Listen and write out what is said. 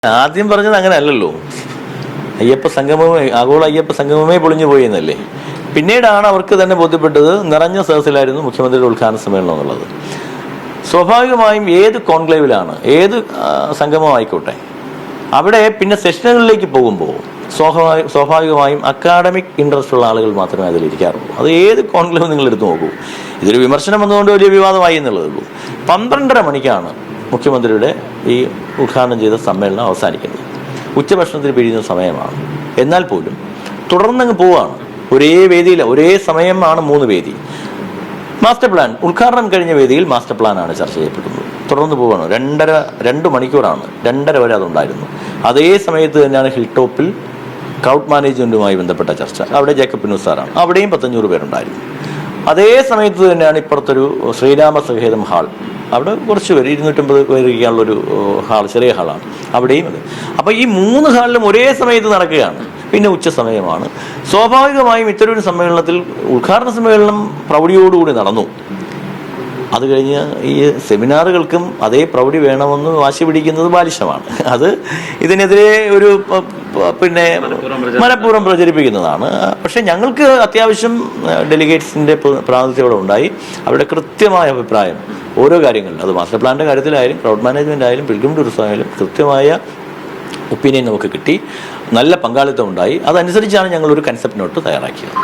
ആദ്യം പറഞ്ഞത് അങ്ങനെ അല്ലല്ലോ. അയ്യപ്പ സംഗമമേ, ആഗോള അയ്യപ്പ സംഗമമേ പൊളിഞ്ഞു പോയി എന്നല്ലേ. പിന്നീടാണ് അവർക്ക് തന്നെ ബോധ്യപ്പെട്ടത് നിറഞ്ഞ സദസ്സിലായിരുന്നു മുഖ്യമന്ത്രിയുടെ ഉദ്ഘാടന സമ്മേളനം എന്നുള്ളത്. സ്വാഭാവികമായും ഏത് കോൺക്ലേവിലാണ്, ഏത് സംഗമമായിക്കോട്ടെ, അവിടെ പിന്നെ സെഷനുകളിലേക്ക് പോകുമ്പോൾ സ്വാഭാവികമായും അക്കാഡമിക് ഇൻട്രസ്റ്റ് ഉള്ള ആളുകൾ മാത്രമേ അതിലിരിക്കാറുള്ളൂ. അത് ഏത് കോൺക്ലേവ് നിങ്ങൾ എടുത്തു നോക്കൂ. ഇതൊരു വിമർശനം വന്നുകൊണ്ട് വലിയ വിവാദമായി എന്നുള്ളതേ ഉള്ളൂ. 12:30 മണിക്കാണ് മുഖ്യമന്ത്രിയുടെ ഈ ഉദ്ഘാടനം ചെയ്ത സമ്മേളനം അവസാനിക്കുന്നത്. ഉച്ചഭക്ഷണത്തിന് പിരിയുന്ന സമയമാണ്. എന്നാൽ പോലും തുടർന്നങ്ങ് പോവുകയാണ്. ഒരേ വേദിയിൽ ഒരേ സമയമാണ് 3 വേദി. മാസ്റ്റർ പ്ലാൻ ഉദ്ഘാടനം കഴിഞ്ഞ വേദിയിൽ മാസ്റ്റർ പ്ലാനാണ് ചർച്ച ചെയ്യപ്പെടുന്നത്. തുടർന്ന് പോവുകയാണ്. 2 മണിക്കൂറാണ്, 2:30 വരെ അതുണ്ടായിരുന്നു. അതേ സമയത്ത് തന്നെയാണ് ഹിൽ ടോപ്പിൽ ക്രൗഡ് മാനേജ്മെൻറ്റുമായി ബന്ധപ്പെട്ട ചർച്ച. അവിടെ ജേക്കബ് പിന്നൂസ് സാറാണ്. അവിടെയും 1,500 പേരുണ്ടായിരുന്നു. അതേ സമയത്ത് തന്നെയാണ് ഇപ്പുറത്തൊരു ശ്രീരാമ സഹേതം ഹാൾ, അവിടെ കുറച്ച് പേര് 250 പേര് ഇരിക്കാനുള്ളൊരു ഹാൾ, ചെറിയ ഹാളാണ്. അവിടെയും അത്. അപ്പോൾ ഈ 3 ഹാളിലും ഒരേ സമയത്ത് നടക്കുകയാണ്. പിന്നെ ഉച്ച സമയമാണ്. സ്വാഭാവികമായും ഇത്തരൊരു സമ്മേളനത്തിൽ ഉദ്ഘാടന സമ്മേളനം പ്രൗഢിയോടുകൂടി നടന്നു. അത് കഴിഞ്ഞ് ഈ സെമിനാറുകൾക്കും അതേ പ്രൗഢി വേണമെന്ന് വാശി പിടിക്കുന്നത് ബാലിശമാണ്. അത് ഇതിനെതിരെ ഒരു മനഃപൂർവ്വം പ്രചരിപ്പിക്കുന്നതാണ്. പക്ഷെ ഞങ്ങൾക്ക് അത്യാവശ്യം ഡെലിഗേറ്റ്സിൻ്റെ പ്രാതിനിധ്യം അവിടെ ഉണ്ടായി. അവരുടെ കൃത്യമായ അഭിപ്രായം ഓരോ കാര്യങ്ങളിലും, അത് മാസ്റ്റർ പ്ലാനിൻ്റെ കാര്യത്തിലായാലും ക്രൗഡ് മാനേജ്മെൻ്റ് ആയാലും പിൽഗ്രിം ടൂറിസം ആയാലും കൃത്യമായ ഒപ്പീനിയൻ നമുക്ക് കിട്ടി. നല്ല പങ്കാളിത്തം ഉണ്ടായി. അതനുസരിച്ചാണ് ഞങ്ങളൊരു കൺസെപ്റ്റ് നോട്ട് തയ്യാറാക്കിയത്.